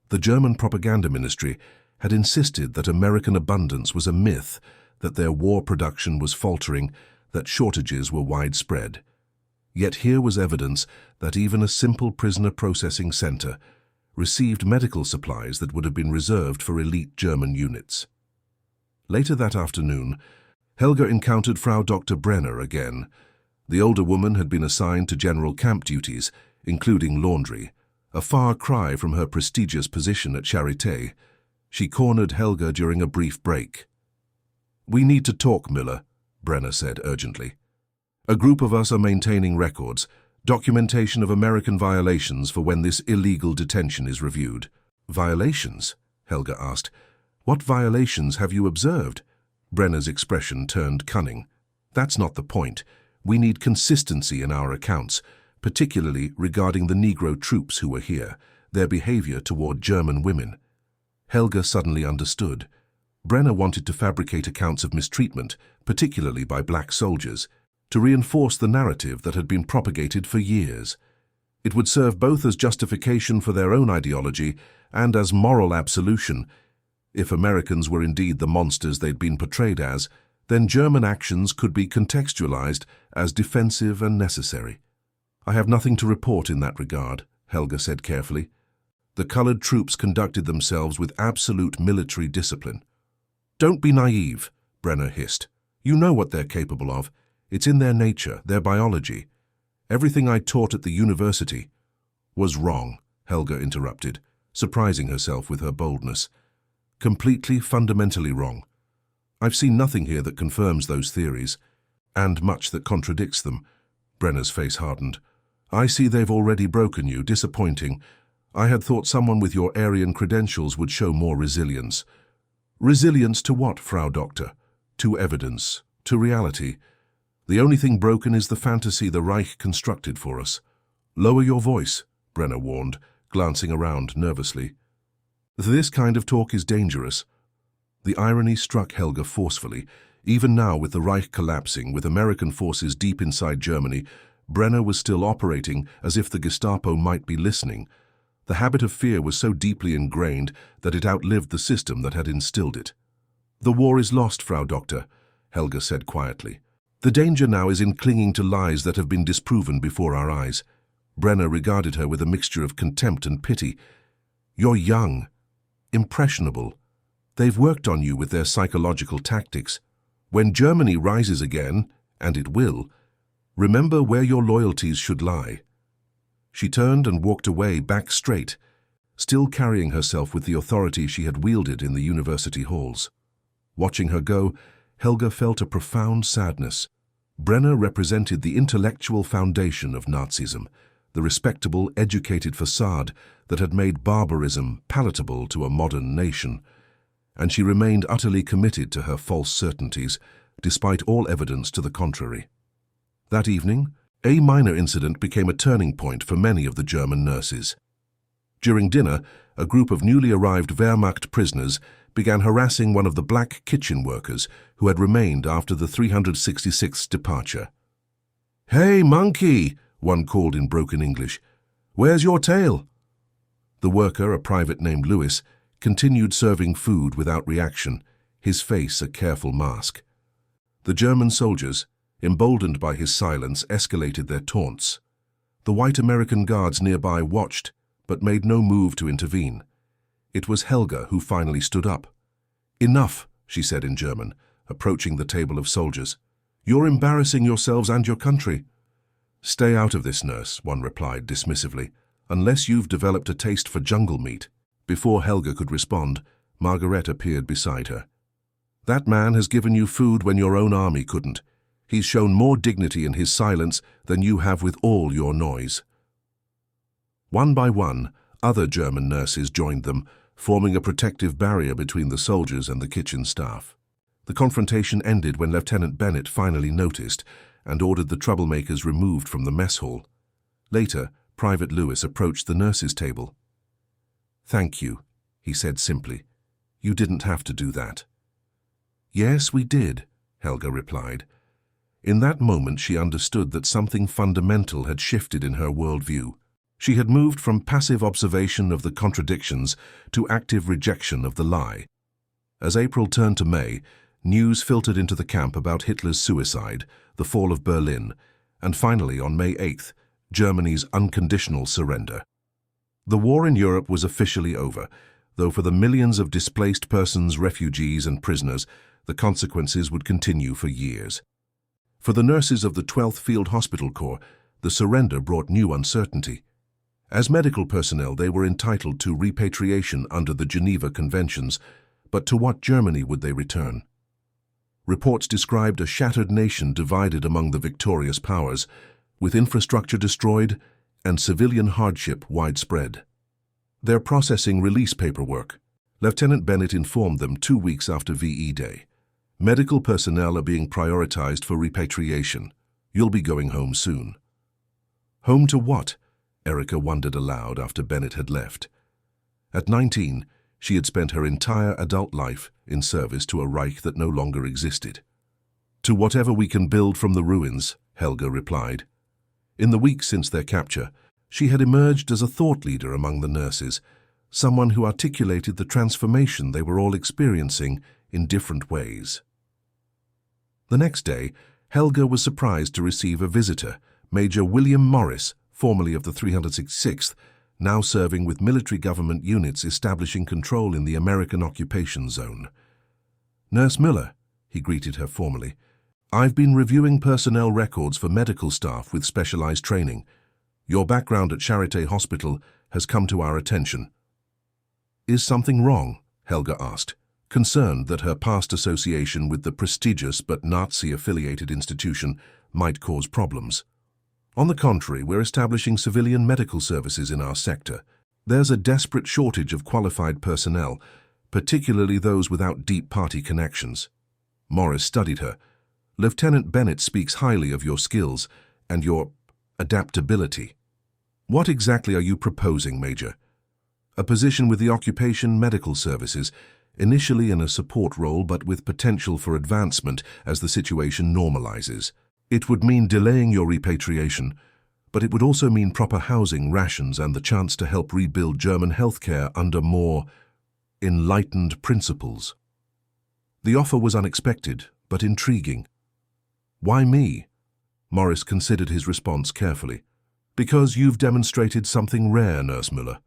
The German propaganda ministry had insisted that American abundance was a myth, that their war production was faltering, that shortages were widespread. Yet here was evidence that even a simple prisoner processing center received medical supplies that would have been reserved for elite German units. Later that afternoon, Helga encountered Frau Dr. Brenner again. The older woman had been assigned to general camp duties, including laundry, a far cry from her prestigious position at Charité. She cornered Helga during a brief break. "We need to talk, Miller," Brenner said urgently. "A group of us are maintaining records, documentation of American violations for when this illegal detention is reviewed." "Violations?" Helga asked. "What violations have you observed?" Brenner's expression turned cunning. "That's not the point. We need consistency in our accounts, particularly regarding the Negro troops who were here, their behavior toward German women." Helga suddenly understood. Brenner wanted to fabricate accounts of mistreatment, particularly by black soldiers, to reinforce the narrative that had been propagated for years. It would serve both as justification for their own ideology and as moral absolution. If Americans were indeed the monsters they'd been portrayed as, then German actions could be contextualized as defensive and necessary. "I have nothing to report in that regard," Helga said carefully. "The colored troops conducted themselves with absolute military discipline." "Don't be naive," Brenner hissed. "You know what they're capable of. It's in their nature, their biology. Everything I taught at the university—" "Was wrong," Helga interrupted, surprising herself with her boldness. "Completely, fundamentally wrong. I've seen nothing here that confirms those theories, and much that contradicts them." Brenner's face hardened. "I see they've already broken you. Disappointing. I had thought someone with your Aryan credentials would show more resilience. Resilience to what, Frau Doctor? To evidence, to reality. The only thing broken is the fantasy the Reich constructed for us. Lower your voice, Brenner warned, glancing around nervously. This kind of talk is dangerous. The irony struck Helga forcefully. Even now, with the Reich collapsing, with American forces deep inside Germany, Brenner was still operating as if the Gestapo might be listening. The habit of fear was so deeply ingrained that it outlived the system that had instilled it. The war is lost, Frau Doctor, Helga said quietly. The danger now is in clinging to lies that have been disproven before our eyes. Brenner regarded her with a mixture of contempt and pity. You're young, impressionable. They've worked on you with their psychological tactics. When Germany rises again, and it will, remember where your loyalties should lie. She turned and walked away, back straight, still carrying herself with the authority she had wielded in the university halls. Watching her go, Helga felt a profound sadness. Brenner represented the intellectual foundation of Nazism, the respectable, educated facade that had made barbarism palatable to a modern nation, and she remained utterly committed to her false certainties, despite all evidence to the contrary. That evening, a minor incident became a turning point for many of the German nurses. During dinner, a group of newly arrived Wehrmacht prisoners began harassing one of the black kitchen workers who had remained after the 366th departure. "Hey, monkey!" one called in broken English. "Where's your tail?" The worker, a private named Lewis, continued serving food without reaction, his face a careful mask. The German soldiers, emboldened by his silence, escalated their taunts. The white American guards nearby watched, but made no move to intervene. It was Helga who finally stood up. "Enough," she said in German, approaching the table of soldiers. "You're embarrassing yourselves and your country." "Stay out of this, nurse," one replied dismissively, "unless you've developed a taste for jungle meat." Before Helga could respond, Margaret appeared beside her. "That man has given you food when your own army couldn't. He's shown more dignity in his silence than you have with all your noise." One by one, other German nurses joined them, forming a protective barrier between the soldiers and the kitchen staff. The confrontation ended when Lieutenant Bennett finally noticed and ordered the troublemakers removed from the mess hall. Later, Private Lewis approached the nurses' table. "Thank you," he said simply. "You didn't have to do that." "Yes, we did," Helga replied. In that moment, she understood that something fundamental had shifted in her worldview. She had moved from passive observation of the contradictions to active rejection of the lie. As April turned to May, news filtered into the camp about Hitler's suicide, the fall of Berlin, and finally, on May 8th, Germany's unconditional surrender. The war in Europe was officially over, though for the millions of displaced persons, refugees, and prisoners, the consequences would continue for years. For the nurses of the 12th Field Hospital Corps, the surrender brought new uncertainty. As medical personnel, they were entitled to repatriation under the Geneva Conventions, but to what Germany would they return? Reports described a shattered nation divided among the victorious powers, with infrastructure destroyed and civilian hardship widespread. They're processing release paperwork. Lieutenant Bennett informed them 2 weeks after VE Day. Medical personnel are being prioritized for repatriation. You'll be going home soon. Home to what? Erica wondered aloud after Bennett had left. At 19, she had spent her entire adult life in service to a Reich that no longer existed. To whatever we can build from the ruins, Helga replied. In the weeks since their capture, she had emerged as a thought leader among the nurses, someone who articulated the transformation they were all experiencing in different ways. The next day, Helga was surprised to receive a visitor, Major William Morris, formerly of the 366th, now serving with military government units establishing control in the American occupation zone. "Nurse Miller," he greeted her formally, "I've been reviewing personnel records for medical staff with specialized training. Your background at Charité Hospital has come to our attention." "Is something wrong?" Helga asked, concerned that her past association with the prestigious but Nazi-affiliated institution might cause problems. "On the contrary, we're establishing civilian medical services in our sector," There's a desperate shortage of qualified personnel, particularly those without deep party connections. Morris studied her. Lieutenant Bennett speaks highly of your skills and your adaptability. What exactly are you proposing, Major? A position with the Occupation Medical Services, initially in a support role but with potential for advancement as the situation normalizes. It would mean delaying your repatriation, but it would also mean proper housing, rations, and the chance to help rebuild German healthcare under more enlightened principles. The offer was unexpected, but intriguing. Why me? Morris considered his response carefully. Because you've demonstrated something rare, Nurse Müller.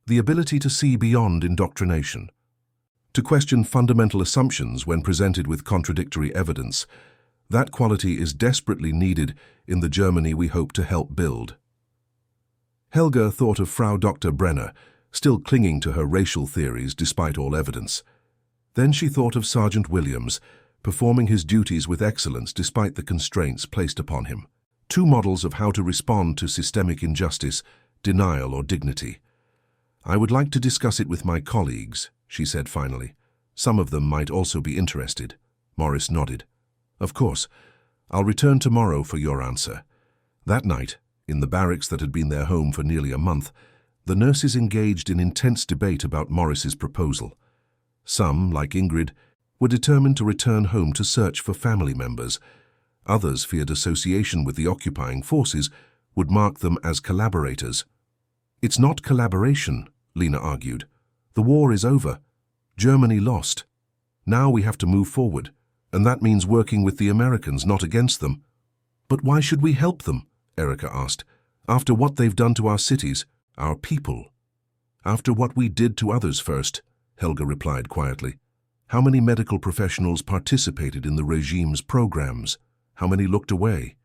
The ability to see beyond indoctrination. To question fundamental assumptions when presented with contradictory evidence. That quality is desperately needed in the Germany we hope to help build. Helga thought of Frau Dr. Brenner, still clinging to her racial theories despite all evidence. Then she thought of Sergeant Williams, performing his duties with excellence despite the constraints placed upon him. Two models of how to respond to systemic injustice, denial or dignity. I would like to discuss it with my colleagues, she said finally. Some of them might also be interested. Morris nodded. Of course. I'll return tomorrow for your answer. That night, in the barracks that had been their home for nearly a month, the nurses engaged in intense debate about Morris's proposal. Some, like Ingrid, were determined to return home to search for family members. Others feared association with the occupying forces would mark them as collaborators. It's not collaboration, Lena argued. The war is over. Germany lost. Now we have to move forward, and that means working with the Americans, not against them. But why should we help them? Erica asked. After what they've done to our cities, our people. After what we did to others first, Helga replied quietly. How many medical professionals participated in the regime's programs? How many looked away?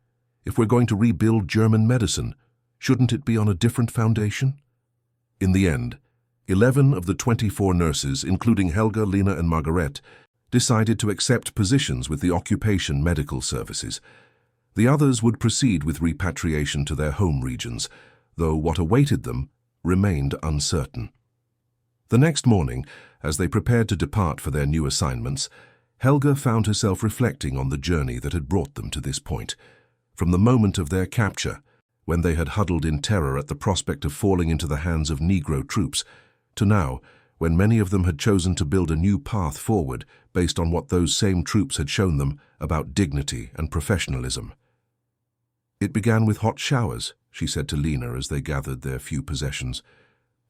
If we're going to rebuild German medicine, shouldn't it be on a different foundation? In the end, 11 of the 24 nurses, including Helga, Lena, and Margaret, decided to accept positions with the Occupation Medical Services. The others would proceed with repatriation to their home regions, though what awaited them remained uncertain. The next morning, as they prepared to depart for their new assignments, Helga found herself reflecting on the journey that had brought them to this point. From the moment of their capture, when they had huddled in terror at the prospect of falling into the hands of Negro troops, to now, when many of them had chosen to build a new path forward based on what those same troops had shown them about dignity and professionalism. It began with hot showers, she said to Lena as they gathered their few possessions.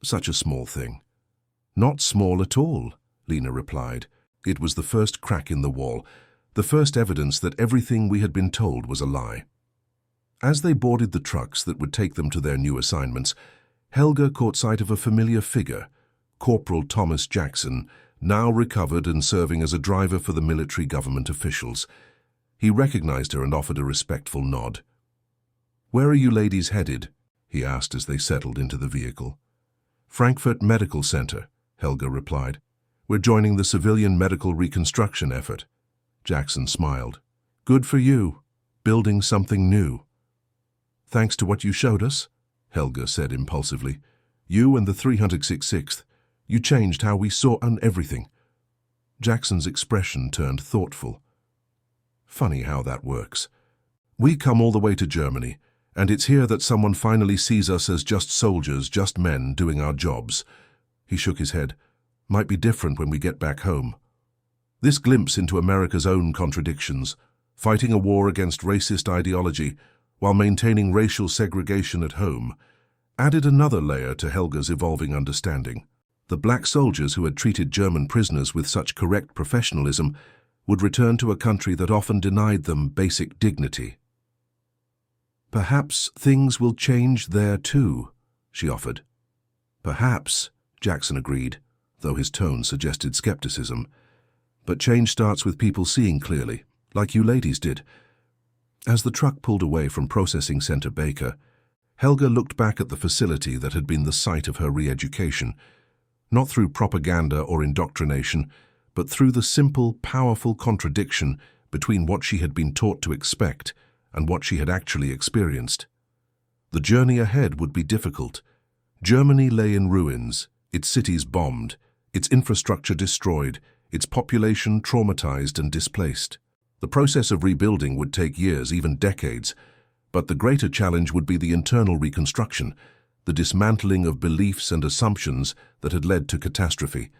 Such a small thing. Not small at all, Lena replied. It was the first crack in the wall, the first evidence that everything we had been told was a lie. As they boarded the trucks that would take them to their new assignments, Helga caught sight of a familiar figure, Corporal Thomas Jackson, now recovered and serving as a driver for the military government officials. He recognized her and offered a respectful nod. "Where are you ladies headed?" he asked as they settled into the vehicle. "Frankfurt Medical Center," Helga replied. "We're joining the civilian medical reconstruction effort." Jackson smiled. "Good for you. Building something new." "Thanks to what you showed us," Helga said impulsively. "You and the 366th. You changed how we saw on everything." Jackson's expression turned thoughtful. "Funny how that works. We come all the way to Germany, and it's here that someone finally sees us as just soldiers, just men doing our jobs." He shook his head. "Might be different when we get back home." This glimpse into America's own contradictions, fighting a war against racist ideology while maintaining racial segregation at home, added another layer to Helga's evolving understanding. The black soldiers who had treated German prisoners with such correct professionalism would return to a country that often denied them basic dignity. "Perhaps things will change there too," she offered. "Perhaps," Jackson agreed, though his tone suggested skepticism. "But change starts with people seeing clearly, like you ladies did." As the truck pulled away from Processing Center Baker, Helga looked back at the facility that had been the site of her re-education, not through propaganda or indoctrination, but through the simple, powerful contradiction between what she had been taught to expect and what she had actually experienced. The journey ahead would be difficult, Germany lay in ruins, its cities bombed, its infrastructure destroyed, its population traumatized and displaced. The process of rebuilding would take years, even decades, but the greater challenge would be the internal reconstruction, the dismantling of beliefs and assumptions that had led to catastrophe.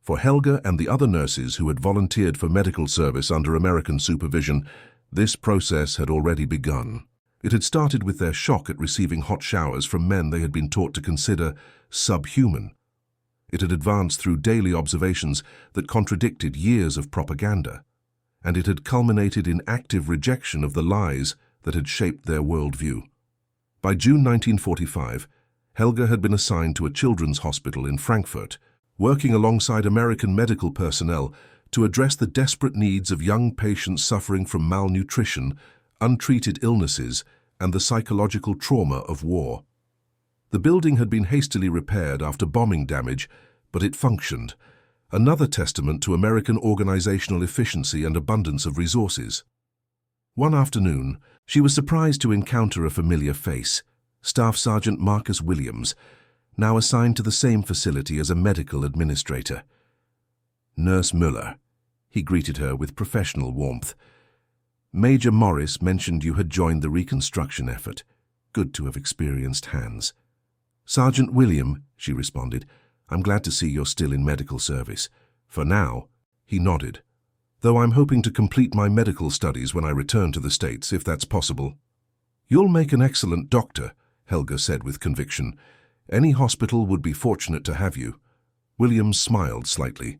For Helga and the other nurses who had volunteered for medical service under American supervision, this process had already begun. It had started with their shock at receiving hot showers from men they had been taught to consider subhuman. It had advanced through daily observations that contradicted years of propaganda, and it had culminated in active rejection of the lies that had shaped their worldview. By June 1945, Helga had been assigned to a children's hospital in Frankfurt, working alongside American medical personnel to address the desperate needs of young patients suffering from malnutrition, untreated illnesses, and the psychological trauma of war. The building had been hastily repaired after bombing damage, but it functioned, another testament to American organizational efficiency and abundance of resources. One afternoon, she was surprised to encounter a familiar face, Staff Sergeant Marcus Williams, now assigned to the same facility as a medical administrator. "Nurse Müller," he greeted her with professional warmth. "Major Morris mentioned you had joined the reconstruction effort. Good to have experienced hands." "Sergeant William," she responded, "I'm glad to see you're still in medical service. For now," he nodded, "though I'm hoping to complete my medical studies when I return to the States, if that's possible." "You'll make an excellent doctor," Helga said with conviction. "Any hospital would be fortunate to have you." Williams smiled slightly.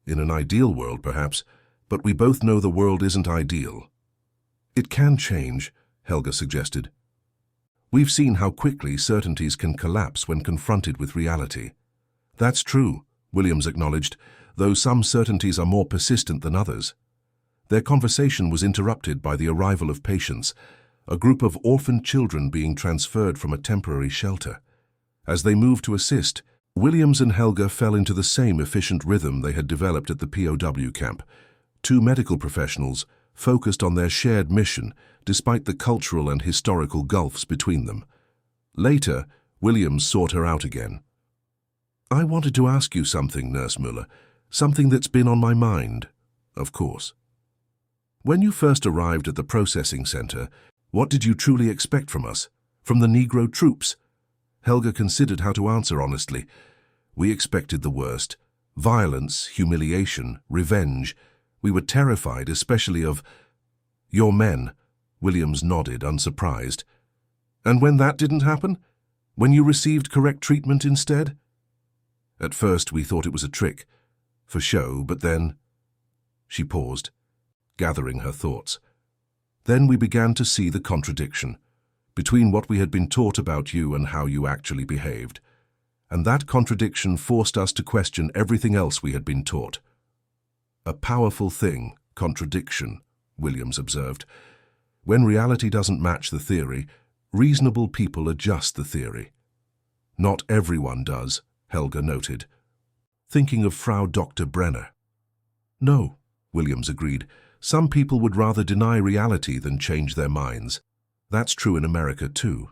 "In an ideal world, perhaps, but we both know the world isn't ideal." "It can change," Helga suggested. "We've seen how quickly certainties can collapse when confronted with reality." "That's true," Williams acknowledged, "though some certainties are more persistent than others." Their conversation was interrupted by the arrival of patients, a group of orphaned children being transferred from a temporary shelter. As they moved to assist, Williams and Helga fell into the same efficient rhythm they had developed at the POW camp. Two medical professionals focused on their shared mission despite the cultural and historical gulfs between them. Later, Williams sought her out again. "I wanted to ask you something, Nurse Müller, something that's been on my mind." "Of course." "When you first arrived at the processing center, what did you truly expect from us? From the Negro troops?" Helga considered how to answer honestly. "We expected the worst. Violence, humiliation, revenge. We were terrified, especially of—" "Your men," Williams nodded, unsurprised. "And when that didn't happen? When you received correct treatment instead?" "At first we thought it was a trick, for show, but then—" She paused, gathering her thoughts. "Then we began to see the contradiction between what we had been taught about you and how you actually behaved. And that contradiction forced us to question everything else we had been taught." "A powerful thing, contradiction," Williams observed. "When reality doesn't match the theory, reasonable people adjust the theory." "Not everyone does," Helga noted, thinking of Frau Dr. Brenner. "No," Williams agreed. "Some people would rather deny reality than change their minds. That's true in America too."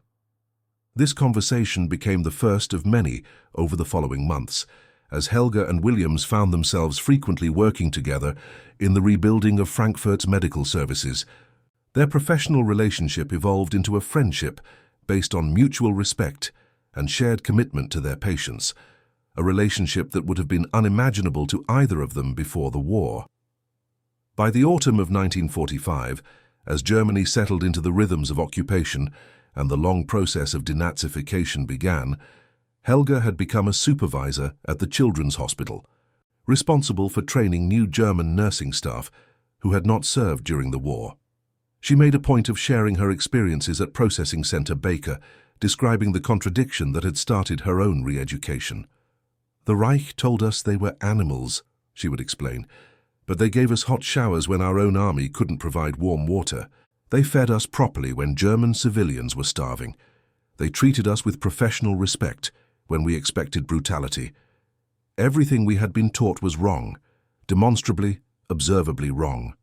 This conversation became the first of many over the following months, as Helga and Williams found themselves frequently working together in the rebuilding of Frankfurt's medical services. Their professional relationship evolved into a friendship based on mutual respect and shared commitment to their patients, a relationship that would have been unimaginable to either of them before the war. By the autumn of 1945, as Germany settled into the rhythms of occupation and the long process of denazification began, Helga had become a supervisor at the Children's Hospital, responsible for training new German nursing staff who had not served during the war. She made a point of sharing her experiences at Processing Center Baker, describing the contradiction that had started her own re-education. "The Reich told us they were animals," she would explain, "but they gave us hot showers when our own army couldn't provide warm water. They fed us properly when German civilians were starving. They treated us with professional respect when we expected brutality. Everything we had been taught was wrong, demonstrably, observably wrong."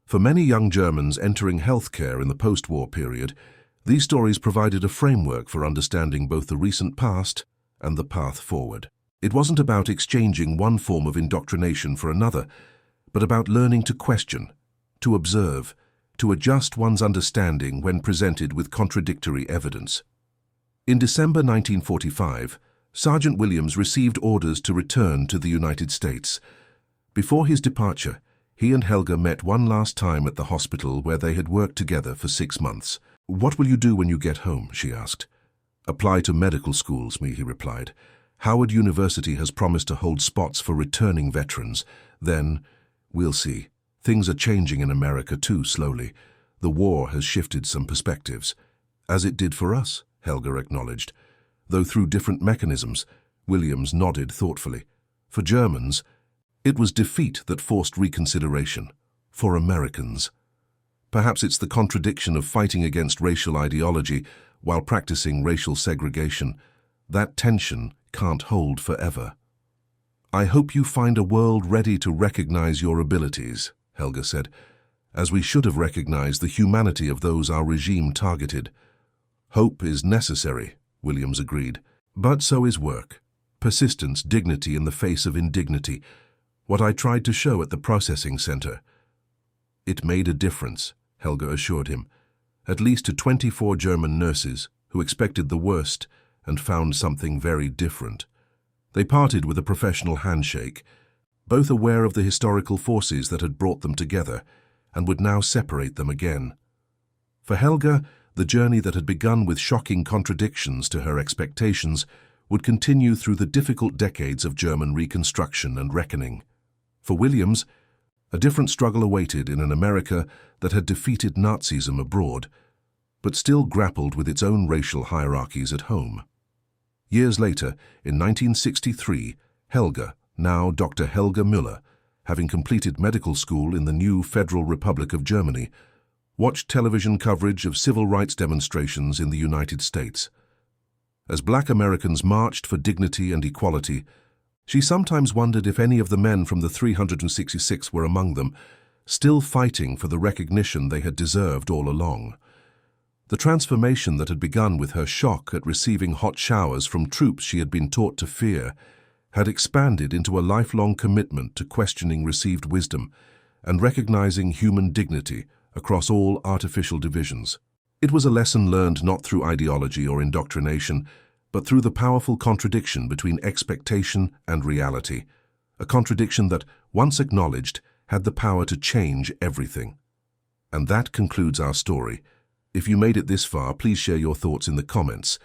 For many young Germans entering healthcare in the post-war period, These stories provided a framework for understanding both the recent past and the path forward. It wasn't about exchanging one form of indoctrination for another, but about learning to question, to observe, to adjust one's understanding when presented with contradictory evidence. In December 1945, Sergeant Williams received orders to return to the United States. Before his departure, he and Helga met one last time at the hospital where they had worked together for 6 months. "What will you do when you get home?" she asked. "Apply to medical schools," he replied. "Howard University has promised to hold spots for returning veterans. Then, we'll see. Things are changing in America too, slowly. The war has shifted some perspectives." "As it did for us," Helga acknowledged. Though through different mechanisms, Williams nodded thoughtfully. For Germans, it was defeat that forced reconsideration. For Americans, perhaps it's the contradiction of fighting against racial ideology while practicing racial segregation. That tension can't hold forever. "I hope you find a world ready to recognize your abilities," Helga said, "as we should have recognized the humanity of those our regime targeted." "Hope is necessary," Williams agreed, "but so is work. Persistence, dignity in the face of indignity. What I tried to show at the processing center." "It made a difference," Helga assured him, "at least to 24 German nurses who expected the worst and found something very different." They parted with a professional handshake, both aware of the historical forces that had brought them together and would now separate them again. For Helga, the journey that had begun with shocking contradictions to her expectations would continue through the difficult decades of German reconstruction and reckoning. For Williams, a different struggle awaited in an America that had defeated Nazism abroad, but still grappled with its own racial hierarchies at home. Years later, in 1963, Helga, now Dr. Helga Müller, having completed medical school in the new Federal Republic of Germany, watched television coverage of civil rights demonstrations in the United States. As Black Americans marched for dignity and equality, she sometimes wondered if any of the men from the 366 were among them, still fighting for the recognition they had deserved all along. The transformation that had begun with her shock at receiving hot showers from troops she had been taught to fear had expanded into a lifelong commitment to questioning received wisdom and recognizing human dignity across all artificial divisions. It was a lesson learned not through ideology or indoctrination, but through the powerful contradiction between expectation and reality, a contradiction that, once acknowledged, had the power to change everything. And that concludes our story. If you made it this far, please share your thoughts in the comments.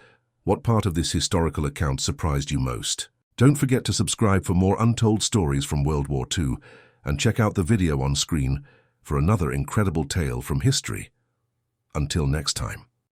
What part of this historical account surprised you most? Don't forget to subscribe for more untold stories from World War II, and check out the video on screen for another incredible tale from history. Until next time.